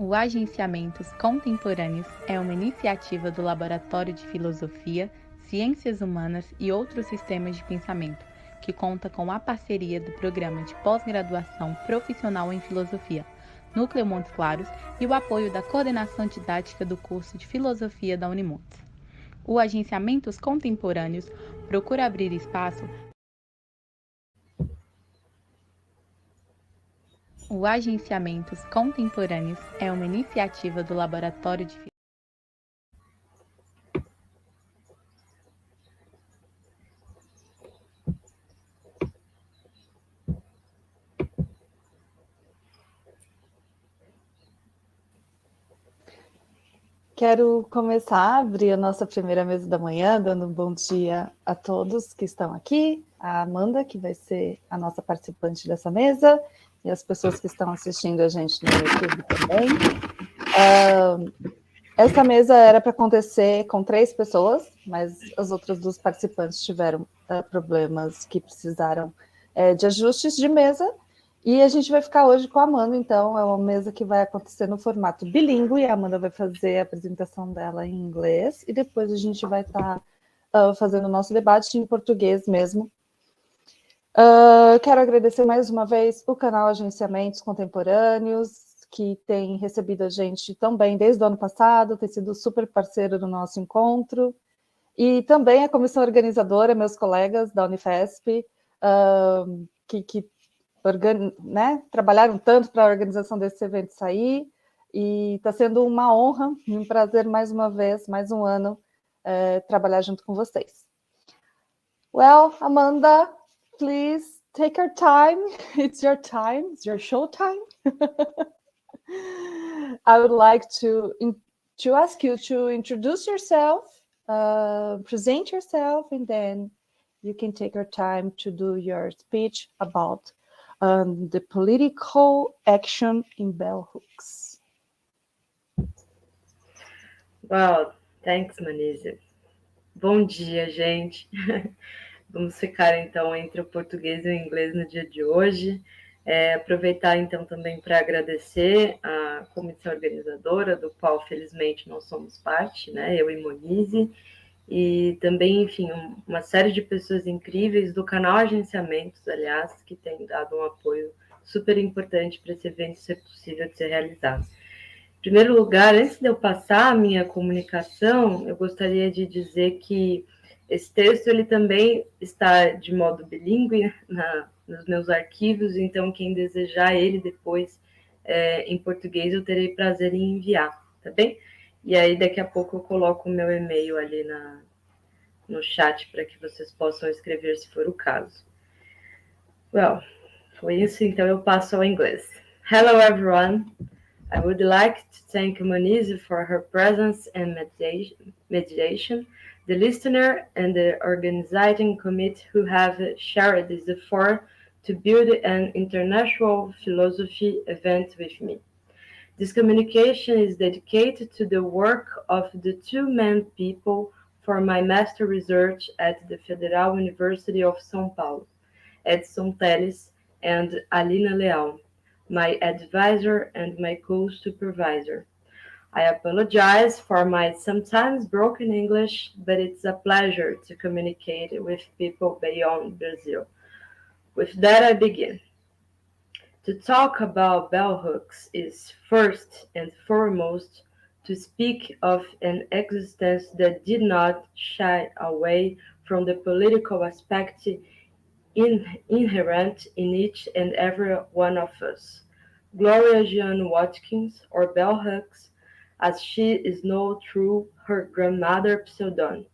O Agenciamentos Contemporâneos é uma iniciativa do Laboratório de Filosofia, Ciências Humanas e outros sistemas de pensamento, que conta com a parceria do Programa de Pós-Graduação Profissional em Filosofia, Núcleo Montes Claros, e o apoio da Coordenação Didática do curso de Filosofia da Unimontes. O Agenciamentos Contemporâneos procura abrir espaço. O Agenciamentos Contemporâneos é uma iniciativa do Laboratório de Quero começar a abrir a nossa primeira mesa da manhã, dando um bom dia a todos que estão aqui, a Amanda, que vai ser a nossa participante dessa mesa, e as pessoas que estão assistindo a gente no YouTube também. Essa mesa era para acontecer com 3 pessoas, mas as outras 2 participantes tiveram problemas que precisaram de ajustes de mesa, e a gente vai ficar hoje com a Amanda, então é uma mesa que vai acontecer no formato bilíngue, a Amanda vai fazer a apresentação dela em inglês, e depois a gente vai estar fazendo o nosso debate em português mesmo. Quero agradecer mais uma vez o canal Agenciamentos Contemporâneos, que tem recebido a gente tão bem desde o ano passado, tem sido super parceiro do nosso encontro, e também a comissão organizadora, meus colegas da Unifesp, que trabalharam tanto para a organização desse evento sair, e está sendo uma honra e um prazer mais uma vez, mais um ano, trabalhar junto com vocês. Well, Amanda, please take your time. It's your time. It's your show time. I would like to ask you to introduce yourself, present yourself, and then you can take your time to do your speech about the political action in bell hooks. Wow, thanks, Monize. Bom dia, gente. Vamos ficar, então, entre o português e o inglês no dia de hoje. Aproveitar, então, também para agradecer a comissão organizadora, do qual, felizmente, nós somos parte, né? Eu e Monize, e também, enfim, uma série de pessoas incríveis do canal Agenciamentos, aliás, que tem dado um apoio super importante para esse evento ser possível de ser realizado. Em primeiro lugar, antes de eu passar a minha comunicação, eu gostaria de dizer que esse texto ele também está de modo bilíngue nos meus arquivos, então quem desejar ele depois em português eu terei prazer em enviar, tá bem? E aí daqui a pouco eu coloco o meu e-mail ali no chat para que vocês possam escrever se for o caso. Well, foi isso, então eu passo ao inglês. Hello everyone. I would like to thank Monize for her presence and mediation, the listener and the organizing committee who have shared this effort to build an international philosophy event with me. This communication is dedicated to the work of the 2 main people for my master research at the Federal University of São Paulo, Edson Teles and Alina Leal, my advisor and my co-supervisor. I apologize for my sometimes broken English, but it's a pleasure to communicate with people beyond Brazil. With that, I begin. To talk about bell hooks is first and foremost to speak of an existence that did not shy away from the political aspect inherent in each and every one of us. Gloria Jean Watkins, or Bell Hooks, as she is known through her grandmother pseudonym,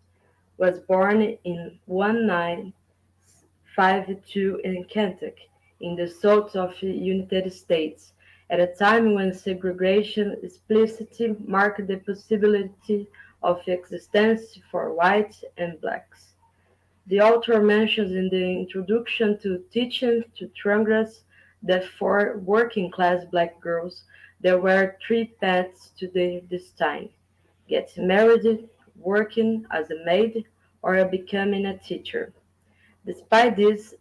was born in 1952 in Kentucky, in the south of the United States, at a time when segregation explicitly marked the possibility of existence for whites and blacks. The author mentions in the introduction to Teaching to Transgress that for working-class black girls, there were 3 paths to their destiny: get married, working as a maid, or becoming a teacher. Despite this,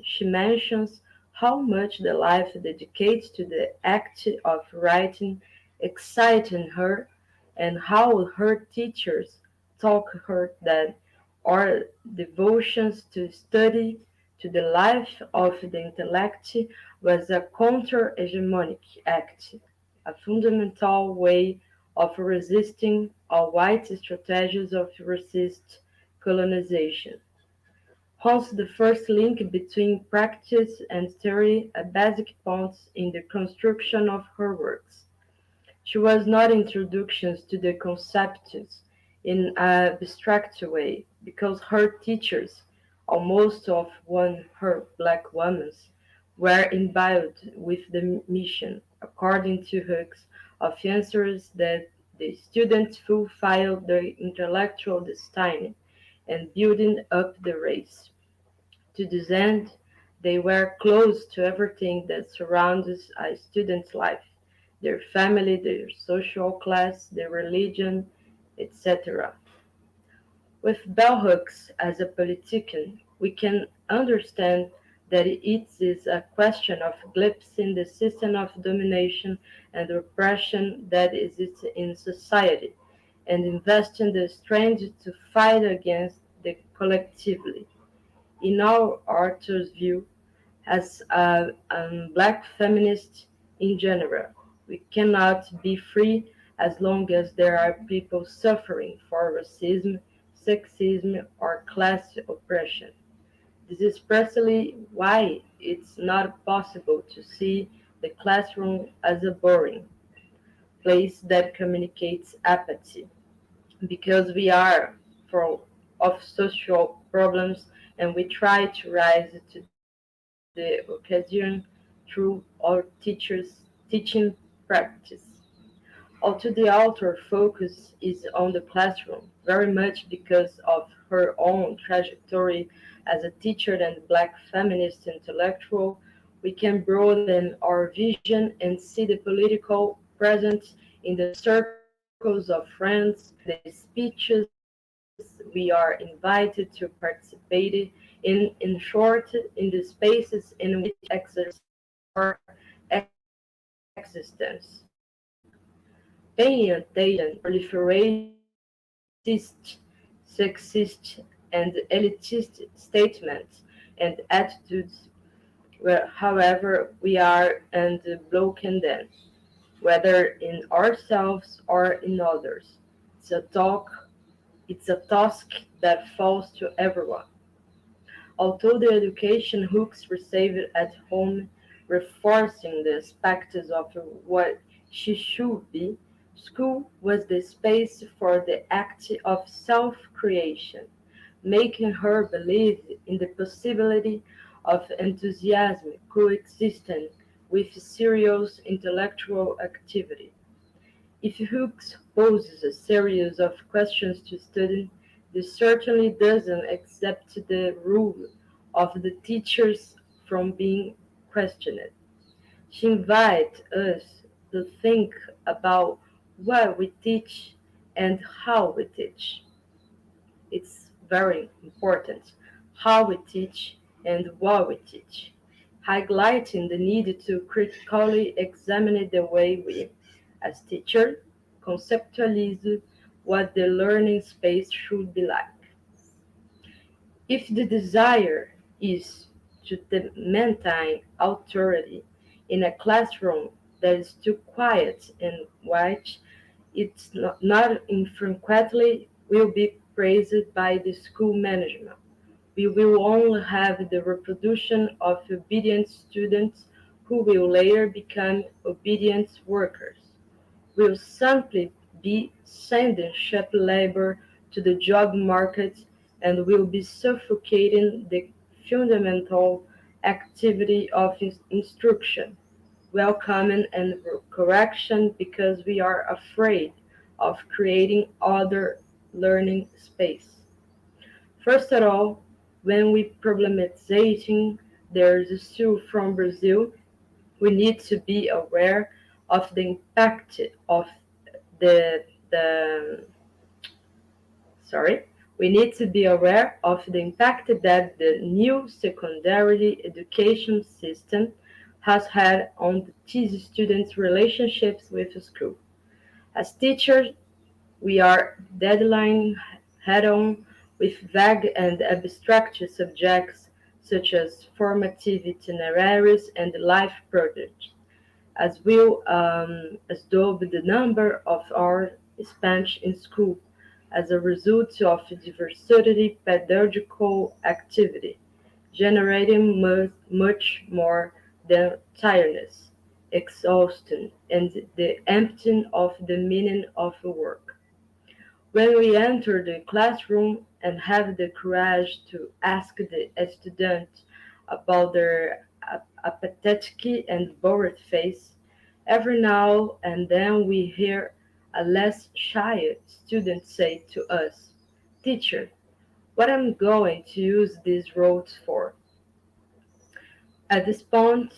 she mentions how much the life dedicated to the act of writing excited her, and how her teachers taught her that our devotions to study, to the life of the intellect, was a counter-hegemonic act, a fundamental way of resisting all white strategies of resist colonization. Holds the first link between practice and theory, a basic point in the construction of her works. She was not introductions to the concepts in an abstract way, because her teachers, almost of one her black women, were imbued with the mission, according to Hooks, of answers that the students fulfill their intellectual destiny and building up the race. To this end, they were close to everything that surrounds a student's life, their family, their social class, their religion, etc. With bell hooks as a politician, we can understand that it is a question of glimpsing the system of domination and repression that exists in society, and investing the strength to fight against the collectively. In our author's view, as a black feminist in general, we cannot be free as long as there are people suffering for racism, sexism, or class oppression. This is precisely why it's not possible to see the classroom as a boring place that communicates apathy, because we are full of social problems, and we try to rise to the occasion through our teaching practice. Although the author focus is on the classroom, very much because of her own trajectory as a teacher and black feminist intellectual, we can broaden our vision and see the political presence in the circles of friends, the speeches we are invited to participate in short, in the spaces in which exercise our existence. Paying attention proliferate sexist and elitist statements and attitudes, where, however, we are and broken them, whether in ourselves or in others. It's a talk, it's a task that falls to everyone. Although the education Hooks received at home, reinforcing the aspects of what she should be, school was the space for the act of self-creation, making her believe in the possibility of enthusiasm coexisting with serious intellectual activity. If Hooks poses a series of questions to students, this certainly doesn't accept the rule of the teachers from being questioned. She invites us to think about what we teach and how we teach. It's very important how we teach and what we teach, highlighting the need to critically examine the way we, as teachers, conceptualize what the learning space should be like. If the desire is to maintain authority in a classroom that is too quiet and white, it's not infrequently will be praised by the school management. We will only have the reproduction of obedient students who will later become obedient workers. Will simply be sending cheap labor to the job market and will be suffocating the fundamental activity of instruction, welcoming and correction, because we are afraid of creating other learning space. First of all, when we problematizing there's still from Brazil, we need to be aware of the impact of the sorry We need to be aware of the impact that the new secondary education system has had on these students' relationships with school. As teachers, we are dealing head-on with vague and abstract subjects such as formative itineraries and life projects, as well as though the number of hours spent in school as a result of diversity pedagogical activity, generating much more than tiredness, exhaustion, and the emptying of the meaning of work. When we enter the classroom and have the courage to ask the student about their apathetic and bored face, every now and then we hear a less shy student say to us, "Teacher, what am I going to use these roads for?" At this point,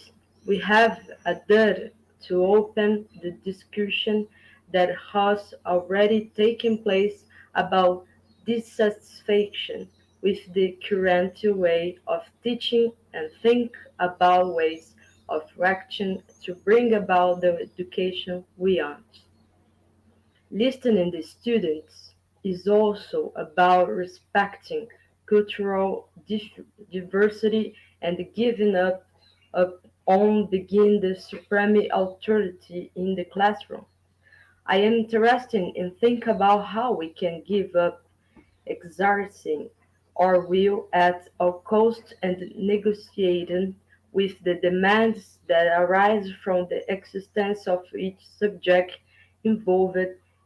we have a duty to open the discussion that has already taken place about dissatisfaction with the current way of teaching and think about ways of action to bring about the education we want. Listening to students is also about respecting cultural diversity and giving up on begin the supreme authority in the classroom. I am interested in think about how we can give up exerting our will at all cost and negotiating with the demands that arise from the existence of each subject involved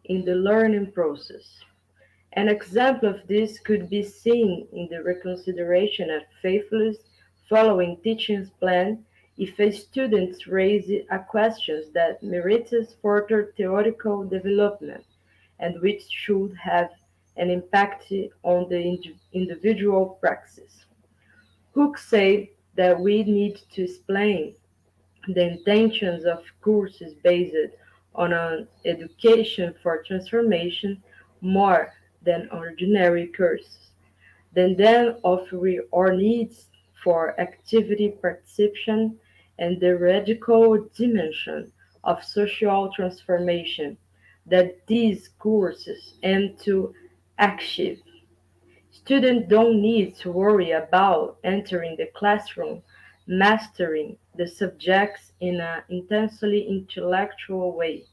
in the learning process. An example of this could be seen in the reconsideration of faithfulness following teaching plan if a student raises a question that merits further theoretical development and which should have an impact on the individual praxis. Hooke said that we need to explain the intentions of courses based on an education for transformation more than ordinary courses, than of our needs for activity participation and the radical dimension of social transformation that these courses aim to achieve. Students don't need to worry about entering the classroom mastering the subjects in an intensely intellectual way,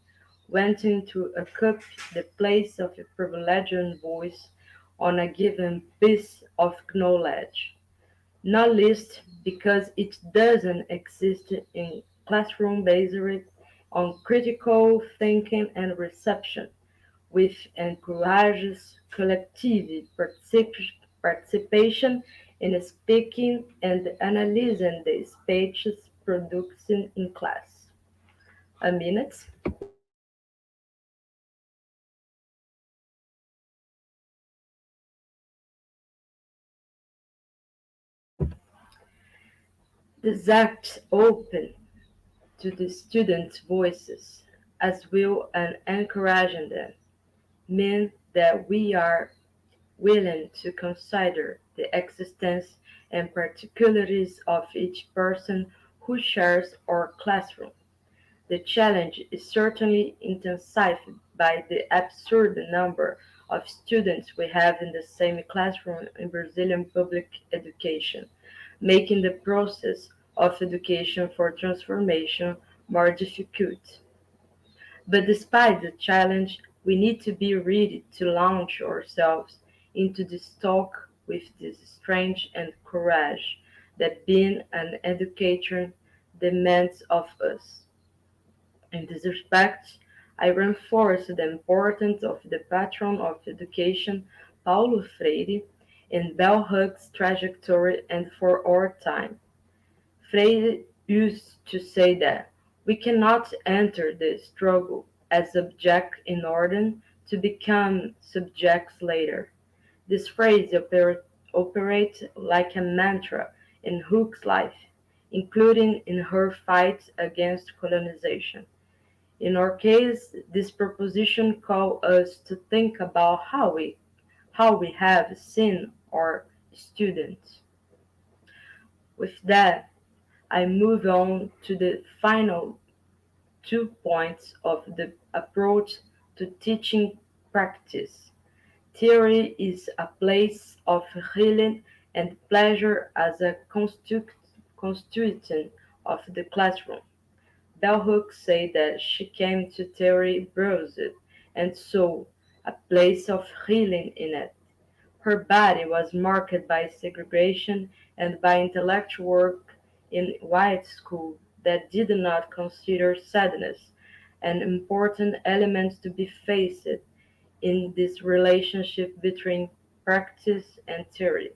wanting to occupy the place of a privileged voice on a given piece of knowledge, not least because it doesn't exist in classroom based on critical thinking and reception, which encourages collective participation in speaking and analyzing the speeches produced in class. A minute. This act open to the students' voices as well and encouraging them mean that we are willing to consider the existence and particularities of each person who shares our classroom. The challenge is certainly intensified by the absurd number of students we have in the same classroom in Brazilian public education, making the process of education for transformation more difficult. But despite the challenge, we need to be ready to launch ourselves into this talk with this strength and courage that being an educator demands of us. In this respect, I reinforce the importance of the patron of education, Paulo Freire, in bell hooks trajectory and for our time. Freire used to say that we cannot enter the struggle as subject in order to become subjects later. This phrase operates like a mantra in Hooke's life, including in her fight against colonization. In our case, this proposition calls us to think about how we how we have seen our students. With that, I move on to the final 2 points of the approach to teaching practice. Theory is a place of healing and pleasure as a constituent of the classroom. Bell Hooks said that she came to theory bruised and saw a place of healing in it. Her body was marked by segregation and by intellectual work in white school that did not consider sadness an important element to be faced in this relationship between practice and theory.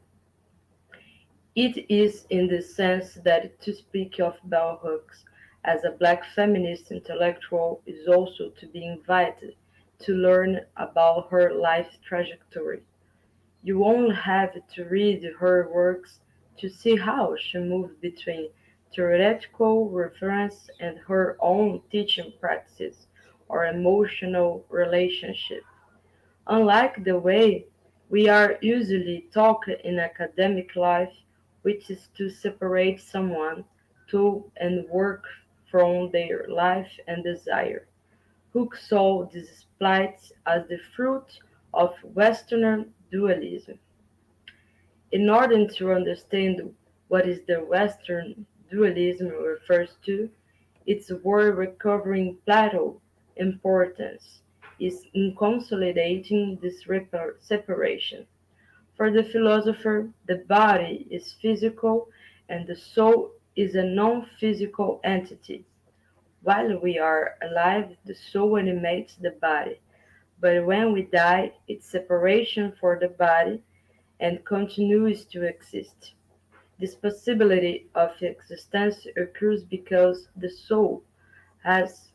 It is in this sense that to speak of bell hooks as a black feminist intellectual is also to be invited to learn about her life trajectory. You only have to read her works to see how she moved between theoretical reference and her own teaching practice or emotional relationship. Unlike the way we are usually taught in academic life, which is to separate someone to and work from their life and desire. Hooke saw this plight as the fruit of Western dualism. In order to understand what is the Western dualism refers to, its word recovering Plato importance is in consolidating this separation. For the philosopher, the body is physical and the soul is a non-physical entity. While we are alive, the soul animates the body, but when we die, its separation for the body and continues to exist. This possibility of existence occurs because the soul has,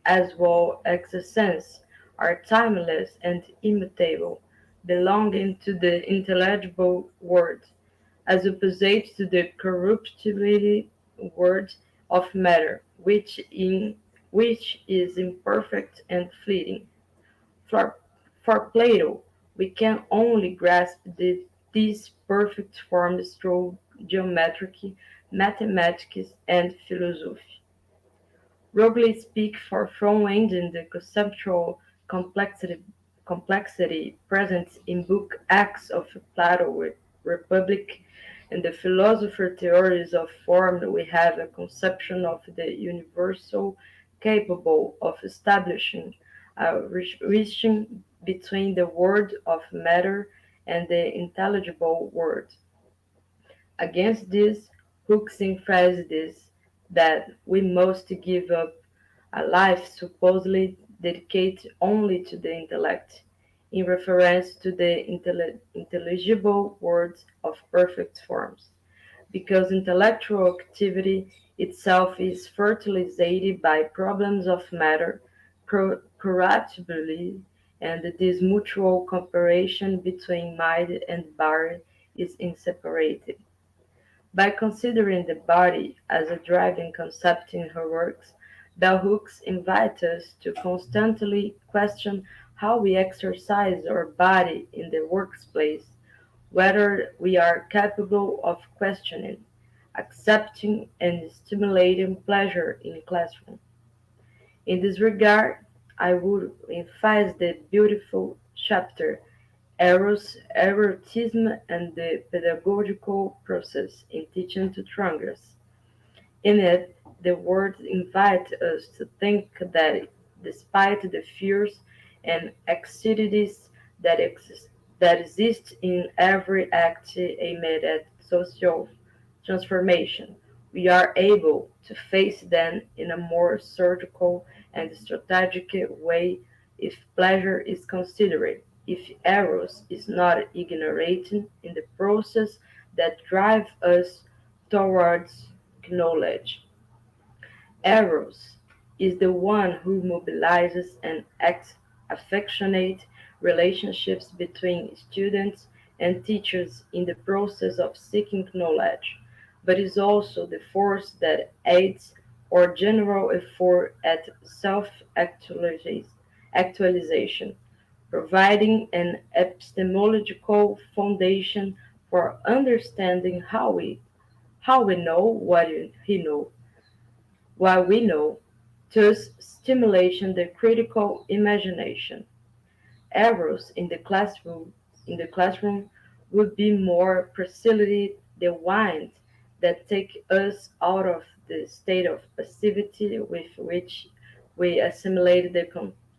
as well as essence, are timeless and immutable, belonging to the intelligible world, as opposite to the corruptibility world of matter, which is imperfect and fleeting. For, for Plato, we can only grasp these perfect forms through geometry, mathematics, and philosophy. Rogli speaks for from-ending the conceptual complexity present in Book Acts of Plato Republic. In the philosopher theories of form, we have a conception of the universal capable of establishing a relation between the world of matter and the intelligible world. Against this, Hooke emphasizes that we must give up a life supposedly dedicated only to the intellect, in reference to the intelligible world of perfect forms, because intellectual activity itself is fertilized by problems of matter, corruptibility, and this mutual cooperation between mind and body is inseparable. By considering the body as a driving concept in her works, bell hooks invite us to constantly question how we exercise our body in the workplace, whether we are capable of questioning, accepting, and stimulating pleasure in classroom. In this regard, I would emphasize the beautiful chapter Eros, Erotism and the Pedagogical Process in Teaching to Strangers. In it, the words invite us to think that despite the fears and anxieties that exist in every act aimed at social transformation, we are able to face them in a more surgical and strategic way if pleasure is considered, if eros is not ignorated in the process that drives us towards knowledge. Eros is the one who mobilizes and acts affectionate relationships between students and teachers in the process of seeking knowledge, but is also the force that aids our general effort at self-actualization. providing an epistemological foundation for understanding how we know what we know, thus stimulating the critical imagination. Errors in the classroom would be more precisely the wind that take us out of the state of passivity with which we assimilate the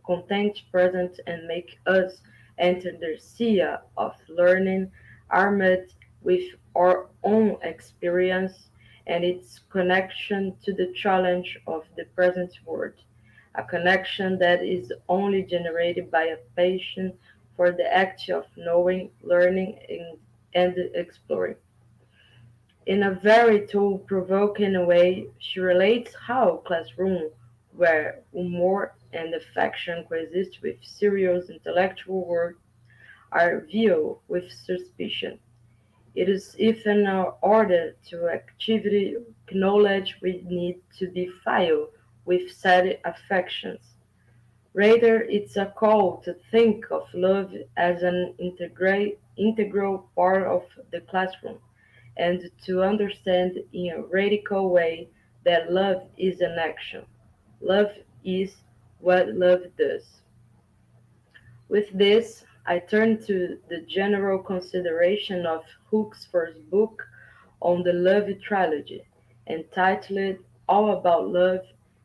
content present and make us enter the sea of learning armed with our own experience and its connection to the challenge of the present world, a connection that is only generated by a passion for the act of knowing, learning, and exploring. In a very thought-provoking way, she relates how classrooms where humor and affection coexist with serious intellectual work are viewed with suspicion. It is if in order to actively acknowledge we need to be filled with sad affections. Rather, it's a call to think of love as an integral part of the classroom and to understand in a radical way that love is an action. Love is what love does. With this, I turn to the general consideration of Hooke's first book on the Love trilogy, entitled All About Love,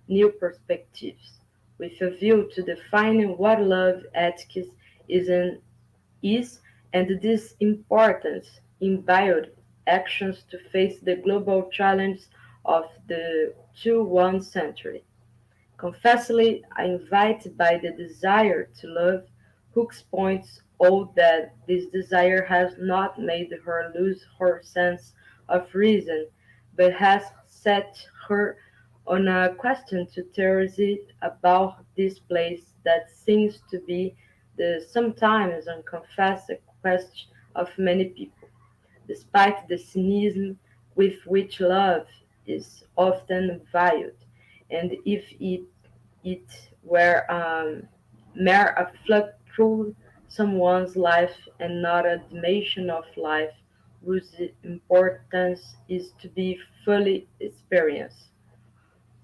New Perspectives, with a view to defining what love ethics is and is and this importance imbued actions to face the global challenge of the 21st century. Confessedly, invited by the desire to love, Hooks points out that this desire has not made her lose her sense of reason, but has set her on a question to theorize about this place that seems to be the sometimes unconfessed quest of many people, despite the cynicism with which love is often viewed, and if it were mere a flood through someone's life and not a dimension of life whose importance is to be fully experienced.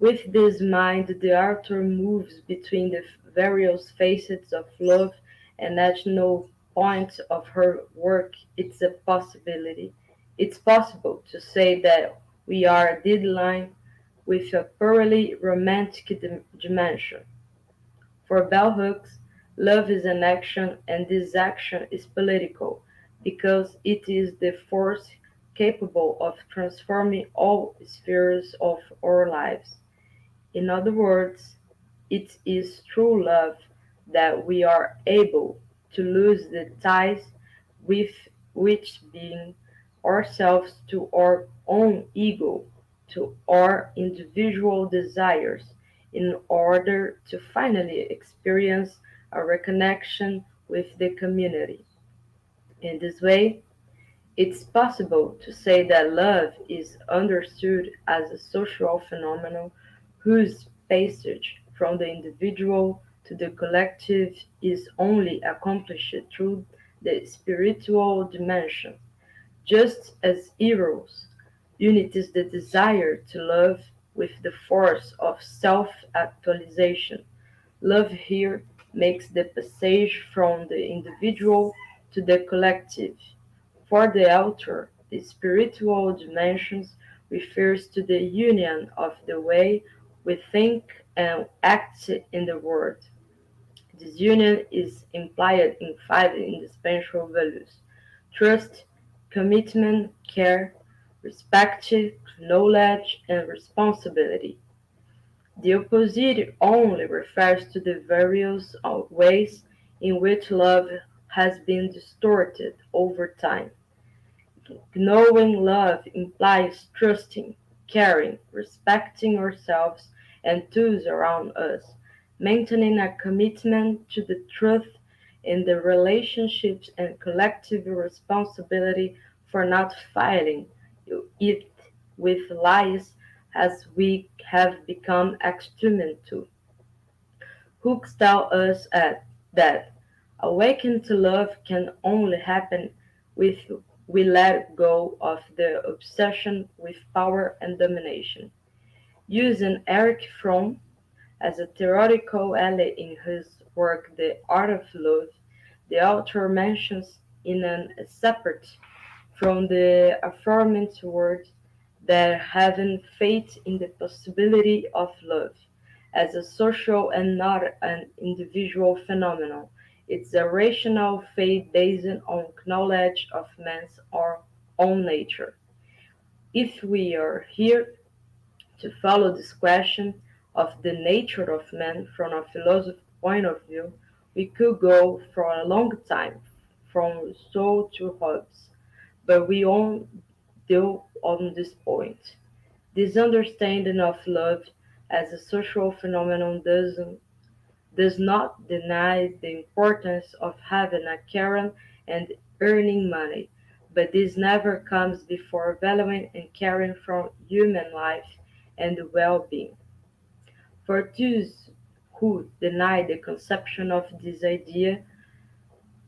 With this mind, the author moves between the various facets of love, and at no point of her work it's possible to say that we are dealing with a purely romantic dimension. For bell hooks, love is an action, and this action is political, because it is the force capable of transforming all spheres of our lives. In other words, it is through love that we are able to lose the ties with which being ourselves to our own ego, to our individual desires, in order to finally experience a reconnection with the community. In this way, it's possible to say that love is understood as a social phenomenon whose passage from the individual to the collective is only accomplished through the spiritual dimension, just as Eros unites the desire to love with the force of self-actualization. Love here makes the passage from the individual to the collective. For the author, the spiritual dimension refers to the union of the way we think and act in the world. This union is implied in five indispensable values: trust, commitment, care, respect, knowledge, and responsibility. The opposite only refers to the various ways in which love has been distorted over time. Knowing love implies trusting, caring, respecting ourselves and those around us, maintaining a commitment to the truth in the relationships and collective responsibility for not fighting it with lies as we have become accustomed to. Hooks tells us that Awakening to love can only happen if we let go of the obsession with power and domination. Using Erich Fromm as a theoretical ally in his work The Art of Love, the author mentions in an separate from the affirming words that having faith in the possibility of love as a social and not an individual phenomenon. It's a rational faith based on knowledge of man's own nature. If we are here to follow this question of the nature of man from a philosophical point of view, we could go for a long time from soul to Hobbes, but we won't deal on this point. This understanding of love as a social phenomenon does not deny the importance of having a career and earning money, but this never comes before valuing and caring for human life and well-being. For those who deny the conception of this idea,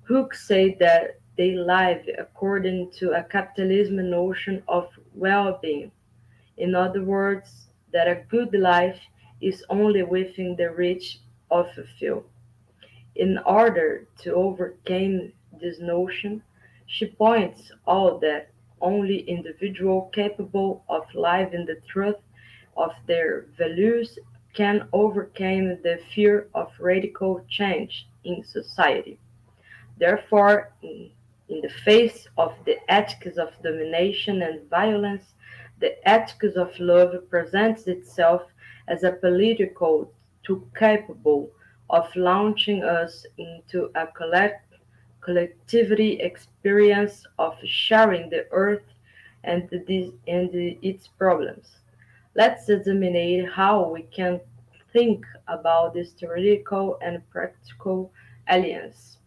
Hooke said that they live according to a capitalism notion of well-being. In other words, that a good life is only within the reach of a few. In order to overcome this notion, she points out that only individuals capable of living the truth of their values can overcome the fear of radical change in society. Therefore, in the face of the ethics of domination and violence, the ethics of love presents itself as a political tool capable of launching us into a collectivity experience of sharing the earth and its problems. Let's examine how we can think about this theoretical and practical alliance.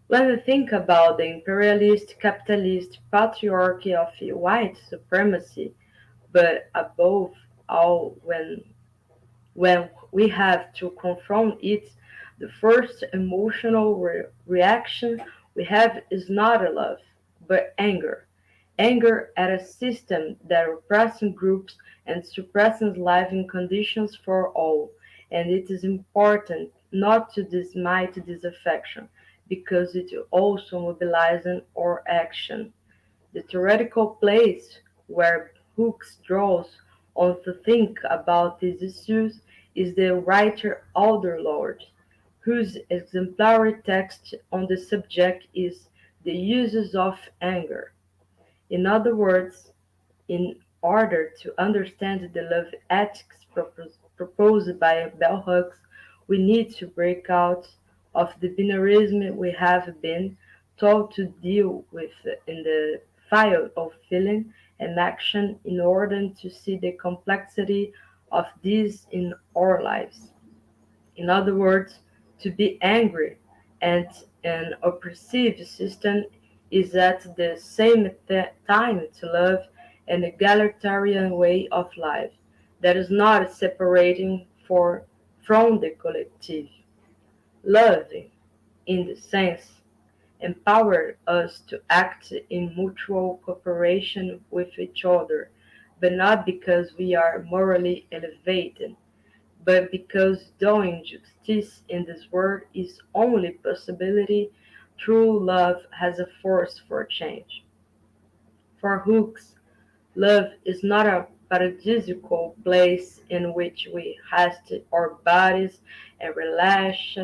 When we think about the imperialist capitalist patriarchy of white supremacy, but above all, when we have to confront it, the first emotional reaction we have is not a love, but anger. Anger at a system that oppresses groups and suppresses living conditions for all. And it is important not to dismiss this affection, because it also mobilizes our action. The theoretical place where Hooke draws on to think about these issues is the writer Alder Lord, whose exemplary text on the subject is The Uses of Anger. In other words, in order to understand the love ethics proposed by bell hooks, we need to break out of the binarism we have been taught to deal with in the field of feeling and action in order to see the complexity of these in our lives. In other words, to be angry and an oppressive system is at the same time to love an egalitarian way of life that is not separating from the collective. Loving, in the sense, empower us to act in mutual cooperation with each other, but not because we are morally elevated, but because doing justice in this world is only possibility, true love has a force for change. For Hooks, love is not a paradisical place in which we haste our bodies and relax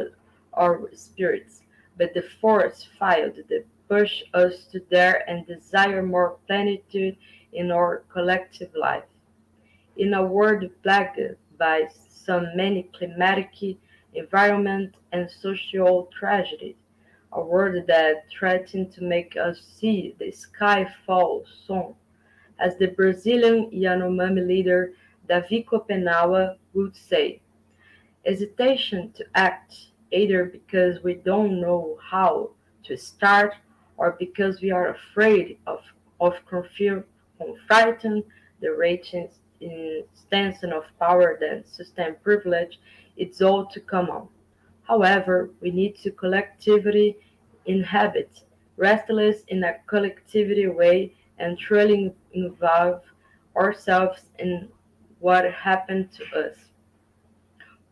our spirits, but the force field that push us to dare and desire more plenitude in our collective life. In a world plagued by so many climatic, environment, and social tragedies, a world that threatens to make us see the sky fall soon, as the Brazilian Yanomami leader Davi Copenaua would say, hesitation to act, either because we don't know how to start or because we are afraid of confronting the raging extension of power that sustains privilege, it's all to come on. However, we need to collectively inhabit, restless in a collectivity way, and truly involve ourselves in what happened to us.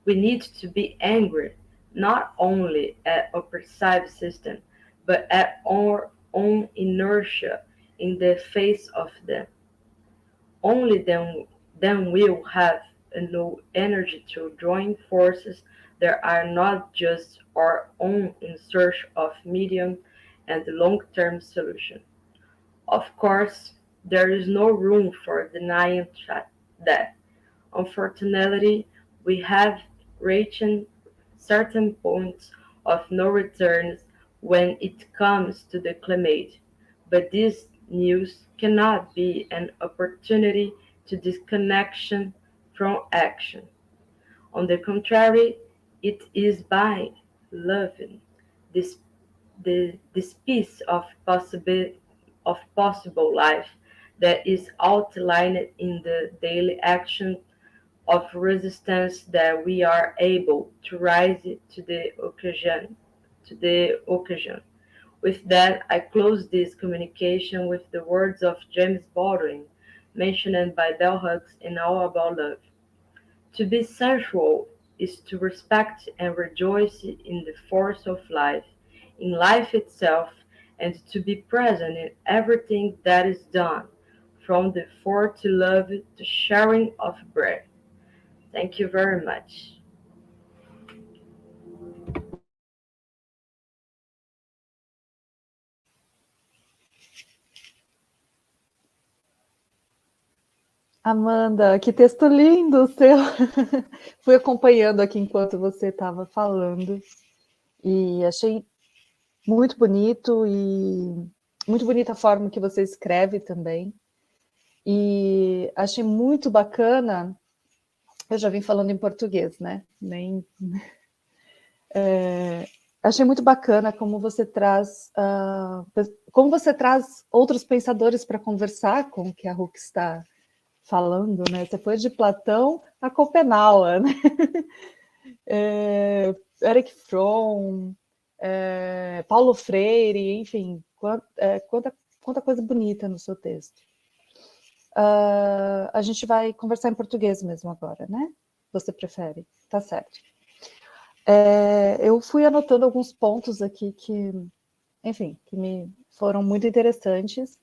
We need to be angry, not only at our perceived system, but at our own inertia in the face of them. Only then we'll have enough energy to join forces that are not just our own in search of medium and long-term solution. Of course, there is no room for denying that. Unfortunately, we have reached certain points of no return when it comes to the climate, but this news cannot be an opportunity to disconnection from action. On the contrary, it is by loving this this piece of possible life that is outlined in the daily action of resistance that we are able to rise to the occasion. With that, I close this communication with the words of James Baldwin, mentioned by Bell Hooks in All About Love. To be sensual is to respect and rejoice in the force of life, in life itself, and to be present in everything that is done, from the for to love to sharing of bread. Thank you very much. Amanda, que texto lindo o seu! Fui acompanhando aqui enquanto você estava falando e achei muito bonito e muito bonita a forma que você escreve também. E achei muito bacana. Eu já vim falando em português, né? Achei muito bacana como você traz outros pensadores para conversar com o que a Hooks está falando, né? Você foi de Platão a Copenhague, né? Eric Fromm, Paulo Freire, enfim, quanta coisa bonita no seu texto. A gente vai conversar em português mesmo agora, né? Você prefere? Tá certo. Eu fui anotando alguns pontos aqui que, enfim, que me foram muito interessantes.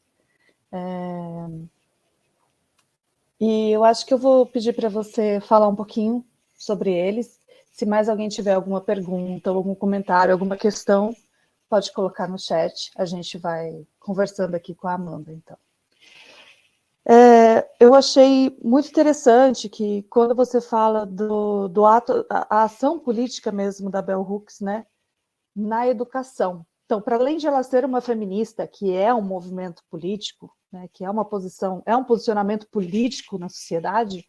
E eu acho que eu vou pedir para você falar um pouquinho sobre eles. Se mais alguém tiver alguma pergunta, algum comentário, alguma questão, pode colocar no chat. A gente vai conversando aqui com a Amanda, então. Eu achei muito interessante que quando você fala do ato, a ação política mesmo da Bell Hooks, né, na educação. Então, para além de ela ser uma feminista, que é um movimento político, né, que é um posicionamento político na sociedade,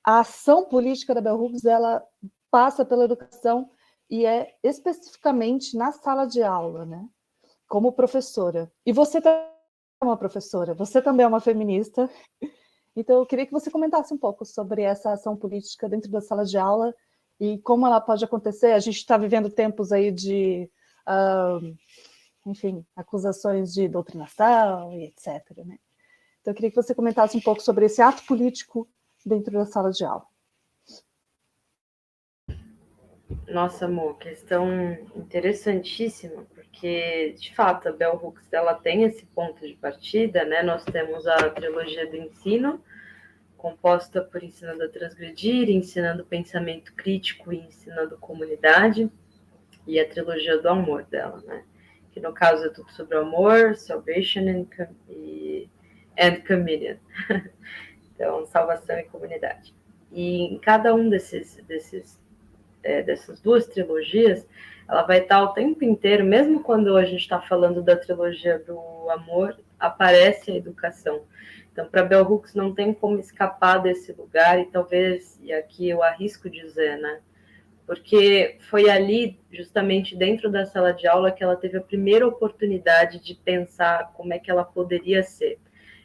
a ação política da Bell Hooks, ela passa pela educação e é especificamente na sala de aula, né, como professora. E você também é uma professora, você também é uma feminista, então eu queria que você comentasse um pouco sobre essa ação política dentro da sala de aula e como ela pode acontecer. A gente está vivendo tempos aí de, enfim, acusações de doutrinação e etc., né? Então eu queria que você comentasse um pouco sobre esse ato político dentro da sala de aula. Nossa, amor, questão interessantíssima, porque, de fato, a Bell Hooks, ela tem esse ponto de partida, né? Nós temos a trilogia do ensino, composta por Ensinando a Transgredir, Ensinando Pensamento Crítico e Ensinando Comunidade, e a trilogia do amor dela, né? Que, no caso, é tudo sobre o amor, salvation and communion. Então, salvação e comunidade. E em cada um dessas duas trilogias, ela vai estar o tempo inteiro, mesmo quando a gente está falando da trilogia do amor, aparece a educação. Então, para Bell Hooks não tem como escapar desse lugar, e talvez, e aqui eu arrisco dizer, né? Porque foi ali, justamente dentro da sala de aula, que ela teve a primeira oportunidade de pensar como é que ela poderia ser.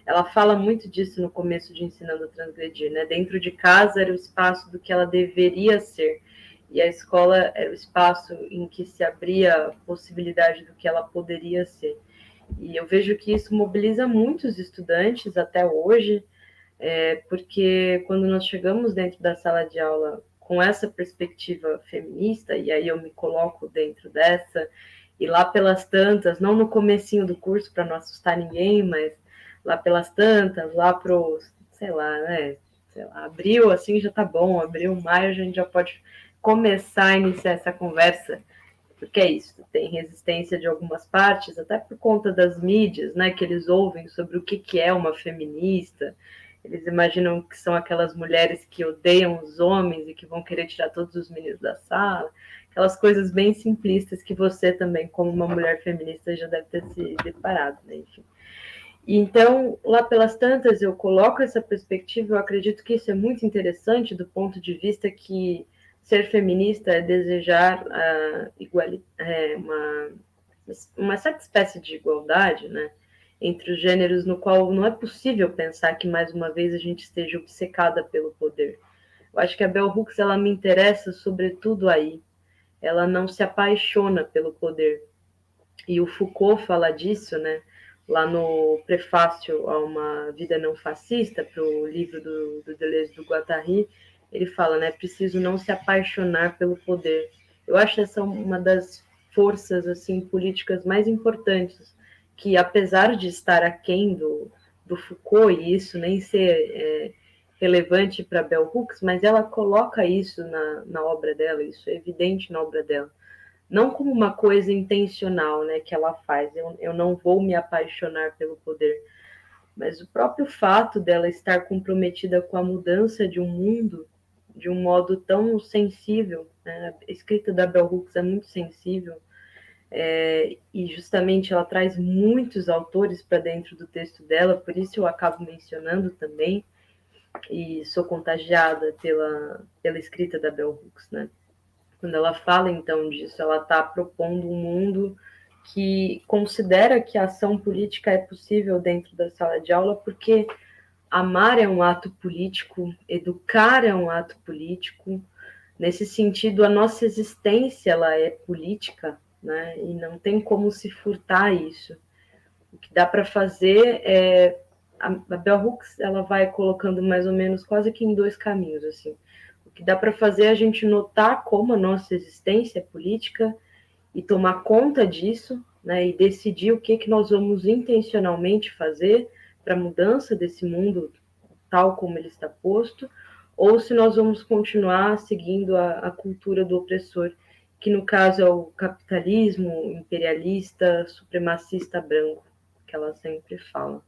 Ela fala muito disso no começo de Ensinando a Transgredir, né? Dentro de casa era o espaço do que ela deveria ser. e a escola era o espaço em que se abria a possibilidade do que ela poderia ser. E eu vejo que isso mobiliza muitos estudantes até hoje, porque quando nós chegamos dentro da sala de aula com essa perspectiva feminista, e aí eu me coloco dentro dessa, e lá pelas tantas, não no comecinho do curso para não assustar ninguém, mas lá pelas tantas, lá pro, sei lá, abril, assim já tá bom, abril, maio, a gente já pode começar a iniciar essa conversa, porque é isso, tem resistência de algumas partes, até por conta das mídias, né, que eles ouvem sobre o que é uma feminista. Eles imaginam que são aquelas mulheres que odeiam os homens e que vão querer tirar todos os meninos da sala, aquelas coisas bem simplistas que você também, como uma mulher feminista, já deve ter se deparado, né? Enfim. Então, lá pelas tantas, eu coloco essa perspectiva, eu acredito que isso é muito interessante do ponto de vista que ser feminista é desejar uma certa espécie de igualdade, né, entre os gêneros, no qual não é possível pensar que, mais uma vez, a gente esteja obcecada pelo poder. Eu acho que a Bell Hooks, ela me interessa sobretudo aí. Ela não se apaixona pelo poder. E o Foucault fala disso, né, lá no prefácio a Uma Vida Não Fascista, para o livro do Deleuze do Guattari, ele fala, né, preciso não se apaixonar pelo poder. Eu acho essa uma das forças assim políticas mais importantes, que apesar de estar aquém do Foucault, e isso nem ser relevante para Bell Hooks, mas ela coloca isso na obra dela, isso é evidente na obra dela. Não como uma coisa intencional, né, que ela faz, eu não vou me apaixonar pelo poder, mas o próprio fato dela estar comprometida com a mudança de um mundo de um modo tão sensível, né? A escrita da Bell Hooks é muito sensível, e justamente ela traz muitos autores para dentro do texto dela, por isso eu acabo mencionando também, e sou contagiada pela escrita da Bell Hooks, né? Quando ela fala, então, disso, ela está propondo um mundo que considera que a ação política é possível dentro da sala de aula, porque amar é um ato político, educar é um ato político. Nesse sentido, a nossa existência ela é política, né? E não tem como se furtar isso. O que dá para fazer é... A Bell Hooks ela vai colocando mais ou menos quase que em dois caminhos, assim. O que dá para fazer é a gente notar como a nossa existência é política e tomar conta disso, né, e decidir o que nós vamos intencionalmente fazer para a mudança desse mundo tal como ele está posto, ou se nós vamos continuar seguindo a cultura do opressor, que no caso é o capitalismo imperialista, supremacista branco, que ela sempre fala.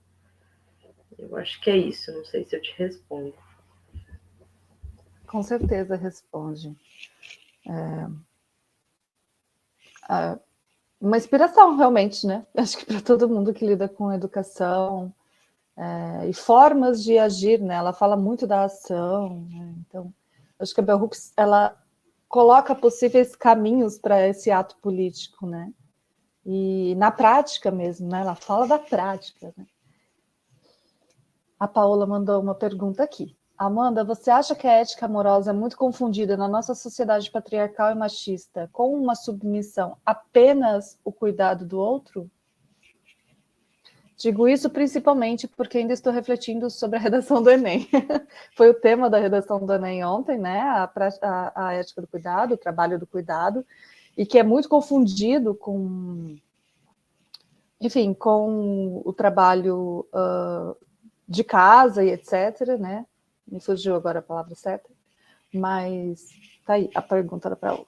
Eu acho que é isso, não sei se eu te respondo. Com certeza responde. Uma inspiração, realmente, né? Acho que para todo mundo que lida com educação e formas de agir, né? Ela fala muito da ação, né? Então, acho que a Bell Hooks, ela coloca possíveis caminhos para esse ato político, né? E na prática mesmo, né? Ela fala da prática, né? A Paola mandou uma pergunta aqui. Amanda, você acha que a ética amorosa é muito confundida na nossa sociedade patriarcal e machista com uma submissão apenas o cuidado do outro? Digo isso principalmente porque ainda estou refletindo sobre a redação do Enem. Foi o tema da redação do Enem ontem, né? A ética do cuidado, o trabalho do cuidado, e que é muito confundido com, enfim, com o trabalho de casa e etc., né? Me surgiu agora a palavra certa, mas tá aí a pergunta da Paula.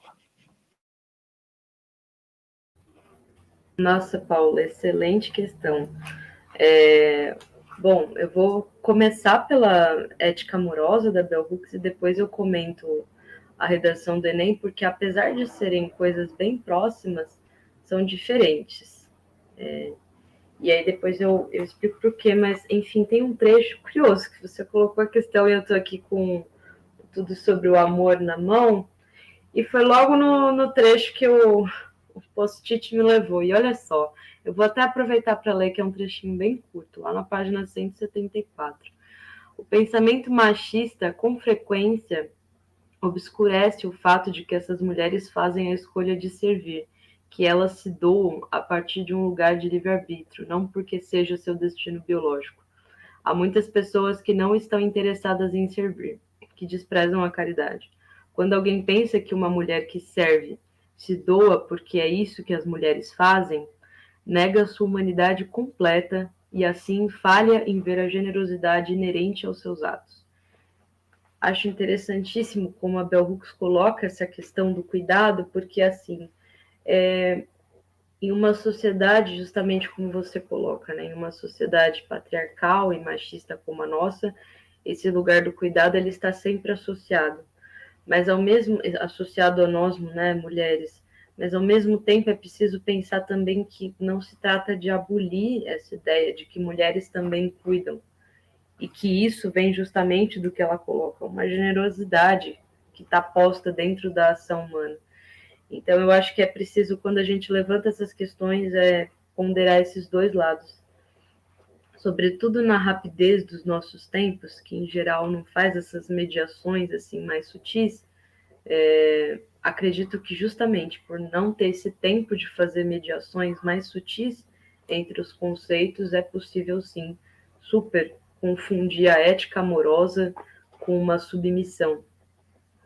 Nossa, Paula, excelente questão. Bom, eu vou começar pela ética amorosa da Bell Hooks e depois eu comento a redação do Enem, porque apesar de serem coisas bem próximas, são diferentes. E aí depois eu explico por quê, mas enfim, tem um trecho curioso que você colocou a questão e eu estou aqui com tudo sobre o amor na mão, e foi logo no trecho que o post-it me levou. E olha só, eu vou até aproveitar para ler, que é um trechinho bem curto, lá na página 174. O pensamento machista, com frequência, obscurece o fato de que essas mulheres fazem a escolha de servir, que elas se doam a partir de um lugar de livre-arbítrio, não porque seja seu destino biológico. Há muitas pessoas que não estão interessadas em servir, que desprezam a caridade. Quando alguém pensa que uma mulher que serve se doa porque é isso que as mulheres fazem, nega sua humanidade completa e assim falha em ver a generosidade inerente aos seus atos. Acho interessantíssimo como a Bell Hooks coloca essa questão do cuidado, porque assim, em uma sociedade, justamente como você coloca, né, em uma sociedade patriarcal e machista como a nossa, esse lugar do cuidado ele está sempre associado, mas ao mesmo associado a nós, né, mulheres, mas ao mesmo tempo é preciso pensar também que não se trata de abolir essa ideia de que mulheres também cuidam, e que isso vem justamente do que ela coloca, uma generosidade que está posta dentro da ação humana. Então, eu acho que é preciso, quando a gente levanta essas questões, ponderar esses dois lados. Sobretudo na rapidez dos nossos tempos, que em geral não faz essas mediações assim mais sutis, acredito que justamente por não ter esse tempo de fazer mediações mais sutis entre os conceitos, é possível sim super confundir a ética amorosa com uma submissão.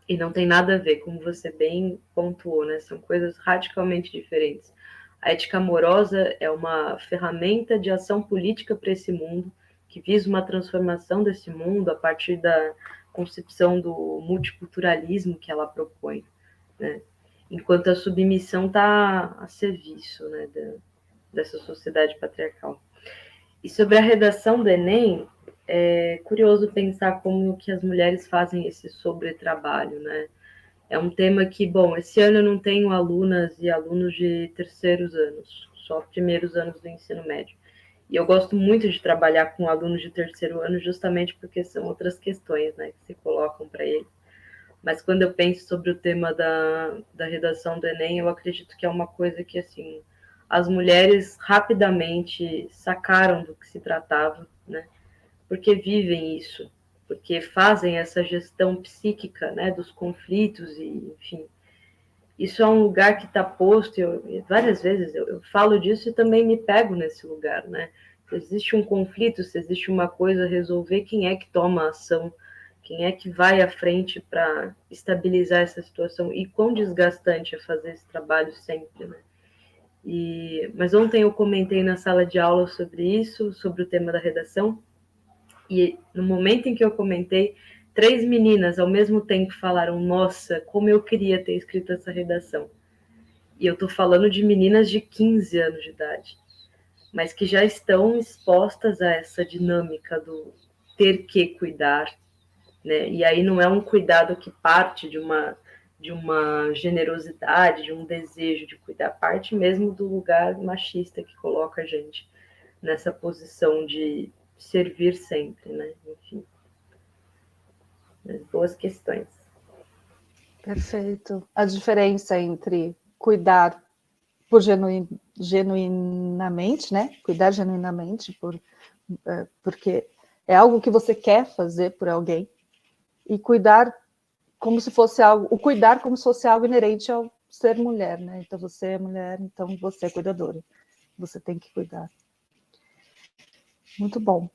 E não tem nada a ver, como você bem pontuou, né? São coisas radicalmente diferentes. A ética amorosa é uma ferramenta de ação política para esse mundo, que visa uma transformação desse mundo a partir da concepção do multiculturalismo que ela propõe, né? Enquanto a submissão está a serviço, né, dessa sociedade patriarcal. E sobre a redação do Enem, é curioso pensar como que as mulheres fazem esse sobretrabalho, né? É um tema que, bom, esse ano eu não tenho alunas e alunos de terceiros anos, só primeiros anos do ensino médio. E eu gosto muito de trabalhar com alunos de terceiro ano justamente porque são outras questões, né, que se colocam para eles. Mas quando eu penso sobre o tema da redação do Enem, eu acredito que é uma coisa que, assim, as mulheres rapidamente sacaram do que se tratava, né? Porque vivem isso, porque fazem essa gestão psíquica, né, dos conflitos e, enfim. Isso é um lugar que está posto, várias vezes eu falo disso e também me pego nesse lugar, né? Se existe um conflito, se existe uma coisa a resolver, quem é que toma a ação? Quem é que vai à frente para estabilizar essa situação? E quão desgastante é fazer esse trabalho sempre, né? Mas ontem eu comentei na sala de aula sobre isso, sobre o tema da redação, e no momento em que eu comentei, 3 meninas ao mesmo tempo falaram: nossa, como eu queria ter escrito essa redação. E eu estou falando de meninas de 15 anos de idade, mas que já estão expostas a essa dinâmica do ter que cuidar, né? E aí não é um cuidado que parte de uma generosidade, de um desejo de cuidar, parte mesmo do lugar machista que coloca a gente nessa posição de servir sempre, né? Enfim, boas questões. Perfeito. A diferença entre cuidar por genuinamente, né? Cuidar genuinamente porque é algo que você quer fazer por alguém, e cuidar como se fosse algo, o cuidar como se fosse algo inerente ao ser mulher, né? Então você é mulher, então você é cuidadora. Você tem que cuidar. Muito bom.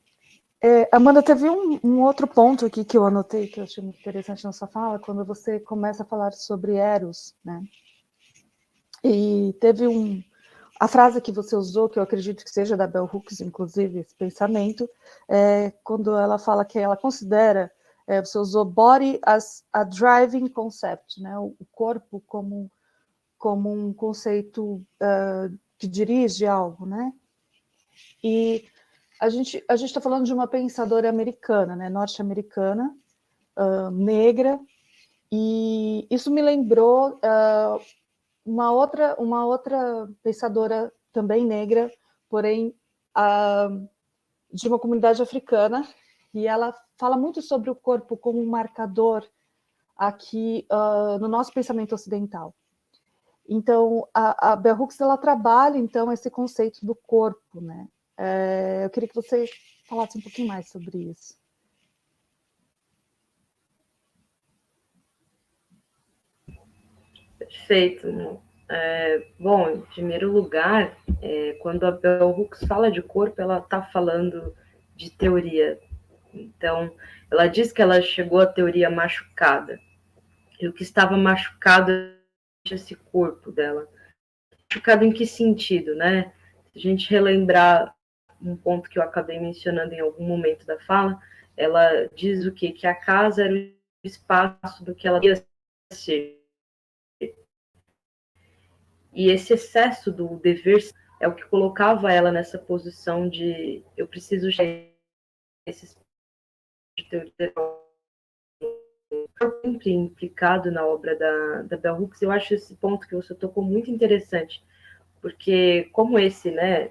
Amanda, teve um outro ponto aqui que eu anotei, que eu achei muito interessante na sua fala, quando você começa a falar sobre Eros, né? E teve a frase que você usou, que eu acredito que seja da Bell Hooks, inclusive, esse pensamento, quando ela fala que ela considera, você usou body as a driving concept, né? O corpo como um conceito que dirige algo, né? E a gente está falando de uma pensadora americana, né? Norte-americana, negra, e isso me lembrou uma outra pensadora também negra, porém de uma comunidade africana, e ela fala muito sobre o corpo como um marcador aqui no nosso pensamento ocidental. Então, a Bell Hooks, ela trabalha, então, esse conceito do corpo, né? Eu queria que você falasse um pouquinho mais sobre isso. Perfeito. Bom, em primeiro lugar, quando a Bell Hooks fala de corpo, ela está falando de teoria. Então, ela diz que ela chegou à teoria machucada. E o que estava machucado é esse corpo dela. Machucado em que sentido, né? Se a gente relembrar um ponto que eu acabei mencionando em algum momento da fala, ela diz o quê? Que a casa era o espaço do que ela ia ser. E esse excesso do dever é o que colocava ela nessa posição de eu preciso chegar esse espaço de teoria sempre implicado na obra da Bell Hooks. Eu acho esse ponto que você tocou muito interessante, porque como esse, né,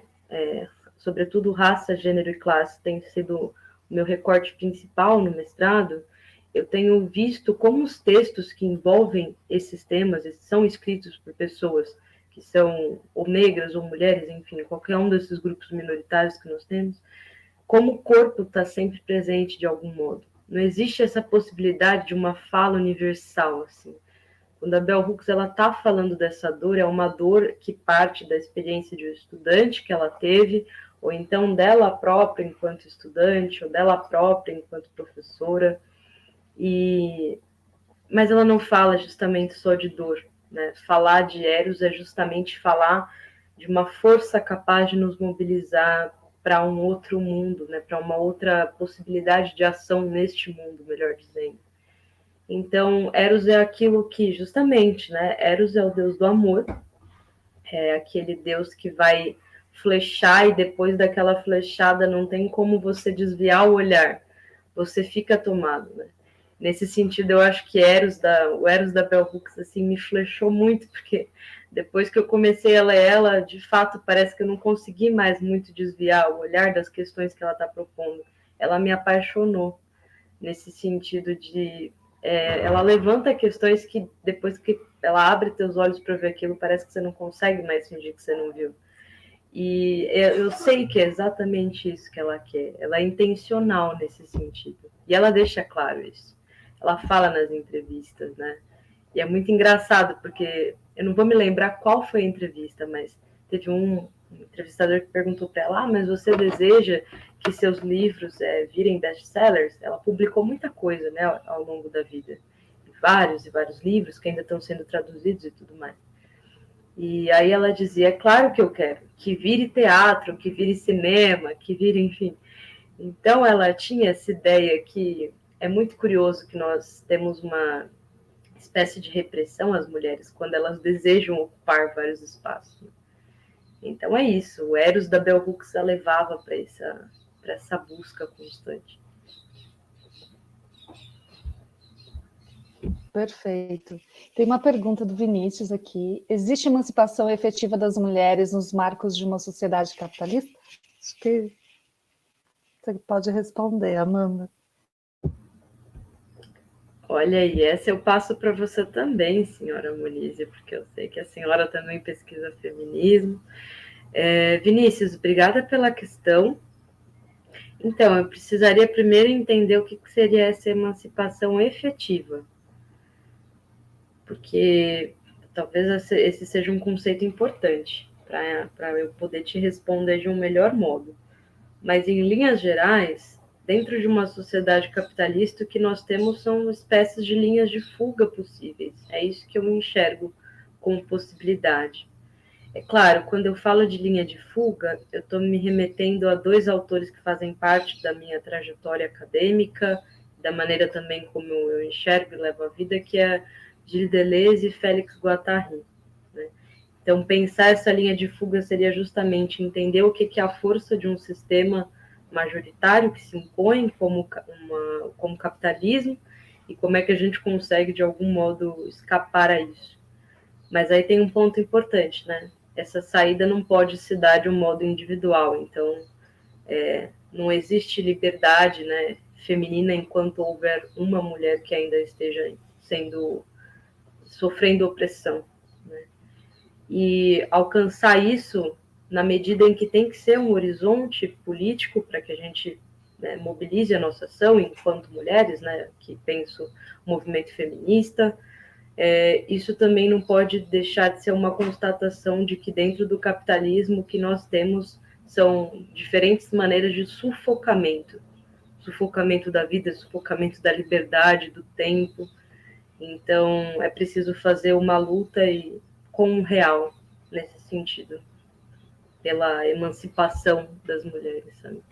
sobretudo raça, gênero e classe, tem sido o meu recorte principal no mestrado, eu tenho visto como os textos que envolvem esses temas são escritos por pessoas que são ou negras ou mulheres, enfim, qualquer um desses grupos minoritários que nós temos, como o corpo está sempre presente de algum modo. Não existe essa possibilidade de uma fala universal, assim. Quando a Bell Hooks está falando dessa dor, é uma dor que parte da experiência de um estudante que ela teve, ou então dela própria enquanto estudante, ou dela própria enquanto professora. Mas ela não fala justamente só de dor, né? Falar de Eros é justamente falar de uma força capaz de nos mobilizar para um outro mundo, né? Para uma outra possibilidade de ação neste mundo, melhor dizendo. Então, Eros é aquilo que, justamente, né? Eros é o deus do amor, é aquele deus que vai flechar e depois daquela flechada não tem como você desviar o olhar, você fica tomado, né? Nesse sentido, eu acho que o Eros da Bell Hooks assim, me flechou muito, porque depois que eu comecei a ler ela, de fato, parece que eu não consegui mais muito desviar o olhar das questões que ela está propondo. Ela me apaixonou, nesse sentido de... ela levanta questões que, depois que ela abre teus olhos para ver aquilo, parece que você não consegue mais fingir que você não viu. E eu sei que é exatamente isso que ela quer. Ela é intencional nesse sentido. E ela deixa claro isso. Ela fala nas entrevistas, né? E é muito engraçado, porque eu não vou me lembrar qual foi a entrevista, mas teve um entrevistador que perguntou para ela, mas você deseja que seus livros virem best-sellers? Ela publicou muita coisa, né, ao longo da vida. Vários e vários livros que ainda estão sendo traduzidos e tudo mais. E aí ela dizia, é claro que eu quero, que vire teatro, que vire cinema, que vire, enfim. Então ela tinha essa ideia que é muito curioso que nós temos uma espécie de repressão às mulheres quando elas desejam ocupar vários espaços. Então é isso, o Eros da Bell Hooks a levava para essa busca constante. Perfeito. Tem uma pergunta do Vinícius aqui. Existe emancipação efetiva das mulheres nos marcos de uma sociedade capitalista? Acho que você pode responder, Amanda. Olha, e essa eu passo para você também, senhora Monize, porque eu sei que a senhora também pesquisa feminismo. Vinícius, obrigada pela questão. Então, eu precisaria primeiro entender o que seria essa emancipação efetiva, porque talvez esse seja um conceito importante para eu poder te responder de um melhor modo. Mas, em linhas gerais, dentro de uma sociedade capitalista, o que nós temos são espécies de linhas de fuga possíveis. É isso que eu enxergo como possibilidade. É claro, quando eu falo de linha de fuga, eu estou me remetendo a dois autores que fazem parte da minha trajetória acadêmica, da maneira também como eu enxergo e levo a vida, que é Gilles Deleuze e Félix Guattari, né? Então, pensar essa linha de fuga seria justamente entender o que é a força de um sistema majoritário que se impõe como capitalismo e como é que a gente consegue, de algum modo, escapar a isso. Mas aí tem um ponto importante, né? Essa saída não pode se dar de um modo individual, então não existe liberdade, né, feminina enquanto houver uma mulher que ainda esteja sofrendo opressão, né? E alcançar isso na medida em que tem que ser um horizonte político para que a gente, né, mobilize a nossa ação enquanto mulheres, né, que penso o movimento feminista, isso também não pode deixar de ser uma constatação de que dentro do capitalismo o que nós temos são diferentes maneiras de sufocamento da vida, sufocamento da liberdade, do tempo. Então, é preciso fazer uma luta com o real, nesse sentido, pela emancipação das mulheres, sabe?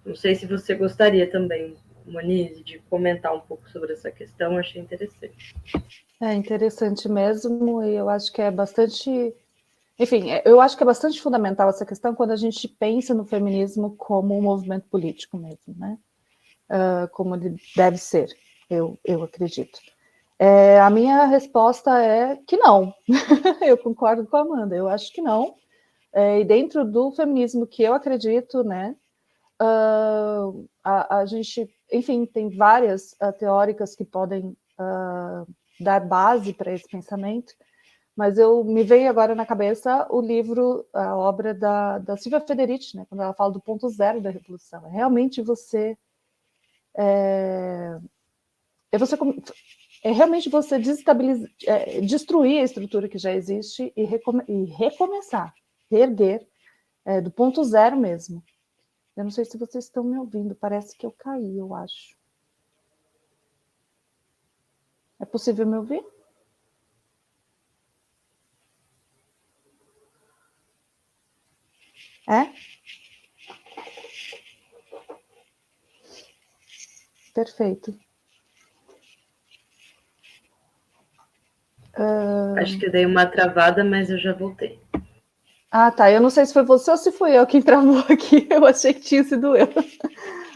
Não sei se você gostaria também, Monize, de comentar um pouco sobre essa questão, achei interessante. É interessante mesmo, e eu acho que é bastante... Enfim, eu acho que é bastante fundamental essa questão quando a gente pensa no feminismo como um movimento político mesmo, né? Como ele deve ser, eu acredito. A minha resposta é que não. Eu concordo com a Amanda, eu acho que não. E dentro do feminismo que eu acredito, né, a gente, enfim, tem várias teóricas que podem dar base para esse pensamento, mas me veio agora na cabeça o livro, a obra da Silvia Federici, né, quando ela fala do ponto zero da revolução. É realmente você realmente você destruir a estrutura que já existe e recomeçar, reerguer, do ponto zero mesmo. Eu não sei se vocês estão me ouvindo, parece que eu caí, eu acho. É possível me ouvir? É? Perfeito. Acho que eu dei uma travada, mas eu já voltei. Ah, tá. Eu não sei se foi você ou se fui eu que travou aqui. Eu achei que tinha sido eu.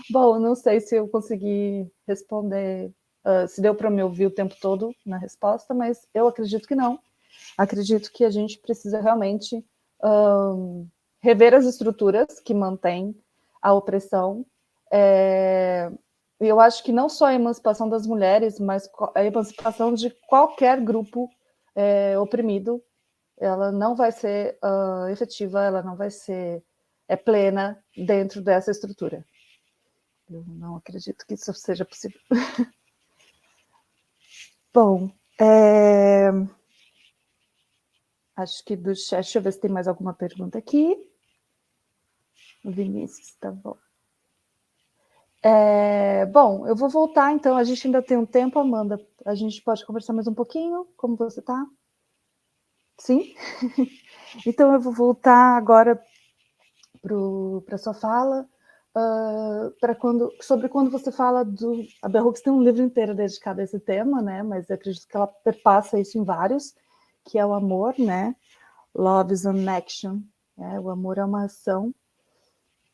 Bom, não sei se eu consegui responder, se deu para me ouvir o tempo todo na resposta, mas eu acredito que não. Acredito que a gente precisa realmente rever as estruturas que mantêm a opressão. E eu acho que não só a emancipação das mulheres, mas a emancipação de qualquer grupo oprimido, ela não vai ser efetiva, ela não vai ser plena dentro dessa estrutura. Eu não acredito que isso seja possível. Bom, acho que do chat, deixa eu ver se tem mais alguma pergunta aqui. O Vinícius, tá bom. Bom, eu vou voltar, então. A gente ainda tem um tempo, Amanda. A gente pode conversar mais um pouquinho? Como você está? Sim? Então, eu vou voltar agora para a sua fala, sobre quando você fala do... A Bell Hooks tem um livro inteiro dedicado a esse tema, né? Mas eu acredito que ela perpassa isso em vários, que é o amor, né? Love is an action. O amor é uma ação.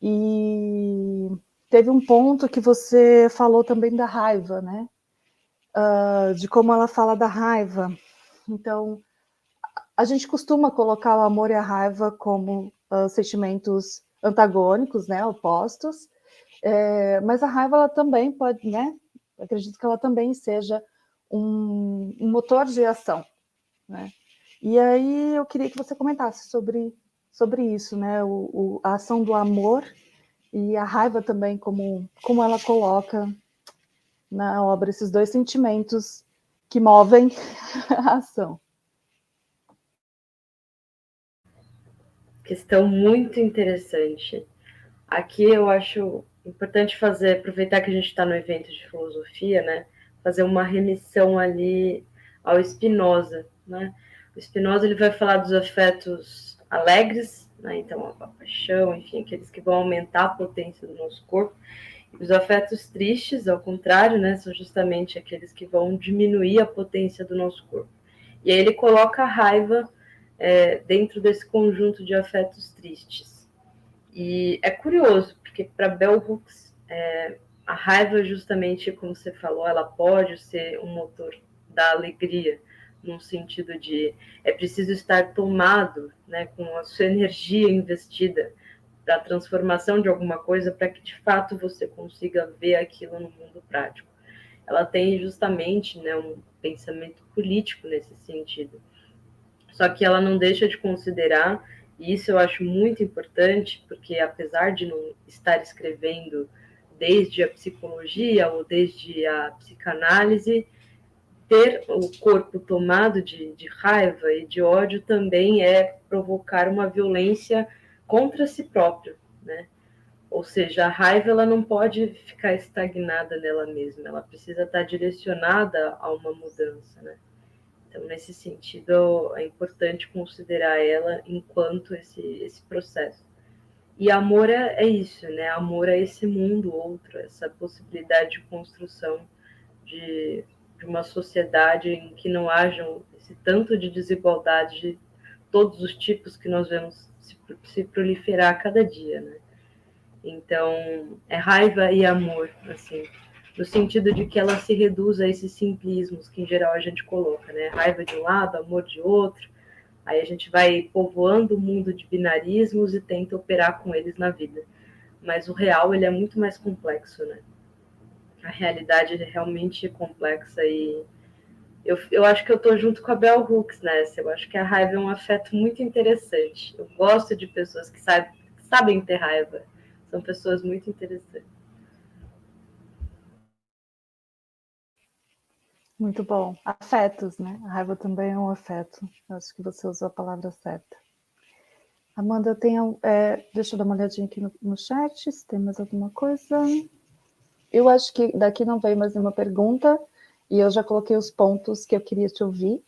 E teve um ponto que você falou também da raiva, né? De como ela fala da raiva. Então, a gente costuma colocar o amor e a raiva como sentimentos antagônicos, né? Opostos. Mas a raiva, ela também pode, né? Acredito que ela também seja um motor de ação, né? E aí eu queria que você comentasse sobre isso, né? A ação do amor e a raiva também, como ela coloca na obra esses dois sentimentos que movem a ação. Questão muito interessante. Aqui eu acho importante aproveitar que a gente está no evento de filosofia, né? Fazer uma remissão ali ao Spinoza, né? O Spinoza ele vai falar dos afetos alegres, né? Então a paixão, enfim, aqueles que vão aumentar a potência do nosso corpo. E os afetos tristes, ao contrário, né? São justamente aqueles que vão diminuir a potência do nosso corpo. E aí ele coloca a raiva dentro desse conjunto de afetos tristes. E é curioso, porque para Bell Hooks, a raiva, justamente como você falou, ela pode ser um motor da alegria, no sentido de é preciso estar tomado, né, com a sua energia investida para a transformação de alguma coisa, para que de fato você consiga ver aquilo no mundo prático. Ela tem justamente, né, um pensamento político nesse sentido. Só que ela não deixa de considerar, e isso eu acho muito importante, porque apesar de não estar escrevendo desde a psicologia ou desde a psicanálise, ter o corpo tomado de raiva e de ódio também é provocar uma violência contra si próprio, né? Ou seja, a raiva ela não pode ficar estagnada nela mesma, ela precisa estar direcionada a uma mudança, né? Então, nesse sentido, é importante considerar ela enquanto esse processo. E amor é isso, né? Amor é esse mundo outro, essa possibilidade de construção de uma sociedade em que não hajam esse tanto de desigualdade de todos os tipos que nós vemos se proliferar a cada dia, né? Então, é raiva e amor, assim, no sentido de que ela se reduz a esses simplismos que, em geral, a gente coloca, né? Raiva de um lado, amor de outro. Aí a gente vai povoando o mundo de binarismos e tenta operar com eles na vida. Mas o real, ele é muito mais complexo, né? A realidade é realmente complexa e eu acho que eu estou junto com a Bell Hooks nessa. Eu acho que a raiva é um afeto muito interessante. Eu gosto de pessoas que sabem ter raiva. São pessoas muito interessantes. Muito bom. Afetos, né? A raiva também é um afeto. Acho que você usou a palavra certa. Amanda, eu tenho... deixa eu dar uma olhadinha aqui no chat, se tem mais alguma coisa. Eu acho que daqui não veio mais nenhuma pergunta, e eu já coloquei os pontos que eu queria te ouvir.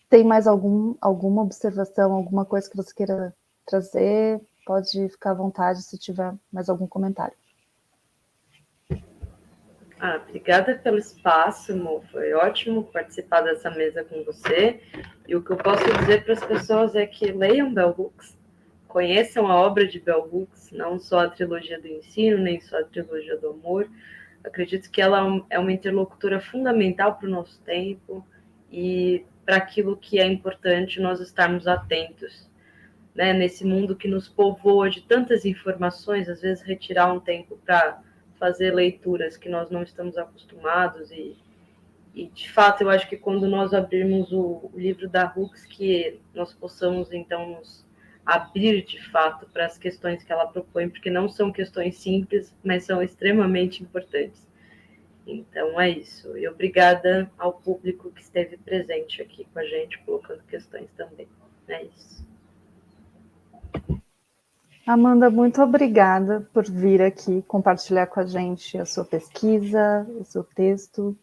Tem mais alguma observação, alguma coisa que você queira trazer? Pode ficar à vontade se tiver mais algum comentário. Obrigada pelo espaço, Mo. Foi ótimo participar dessa mesa com você. E o que eu posso dizer para as pessoas é que leiam Bell Hooks, conheçam a obra de Bell Hooks, não só a trilogia do ensino, nem só a trilogia do amor. Acredito que ela é uma interlocutora fundamental para o nosso tempo e para aquilo que é importante nós estarmos atentos, né? Nesse mundo que nos povoa de tantas informações, às vezes retirar um tempo para fazer leituras que nós não estamos acostumados e de fato eu acho que quando nós abrirmos o livro da Hooks, que nós possamos então nos abrir de fato para as questões que ela propõe, porque não são questões simples, mas são extremamente importantes. Então é isso. E obrigada ao público que esteve presente aqui com a gente, colocando questões também. É isso. Amanda, muito obrigada por vir aqui compartilhar com a gente a sua pesquisa, o seu texto.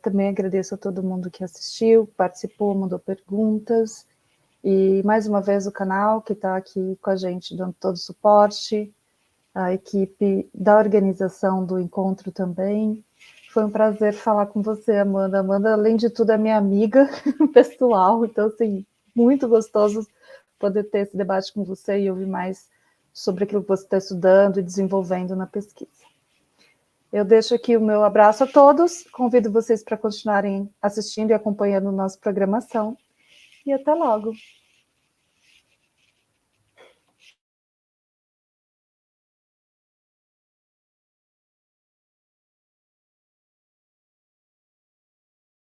Também agradeço a todo mundo que assistiu, participou, mandou perguntas. E mais uma vez o canal que está aqui com a gente dando todo o suporte, a equipe da organização do encontro também. Foi um prazer falar com você, Amanda. Amanda, além de tudo, é minha amiga pessoal, então, assim, muito gostoso poder ter esse debate com você e ouvir mais sobre aquilo que você está estudando e desenvolvendo na pesquisa. Eu deixo aqui o meu abraço a todos, convido vocês para continuarem assistindo e acompanhando nossa programação, e até logo!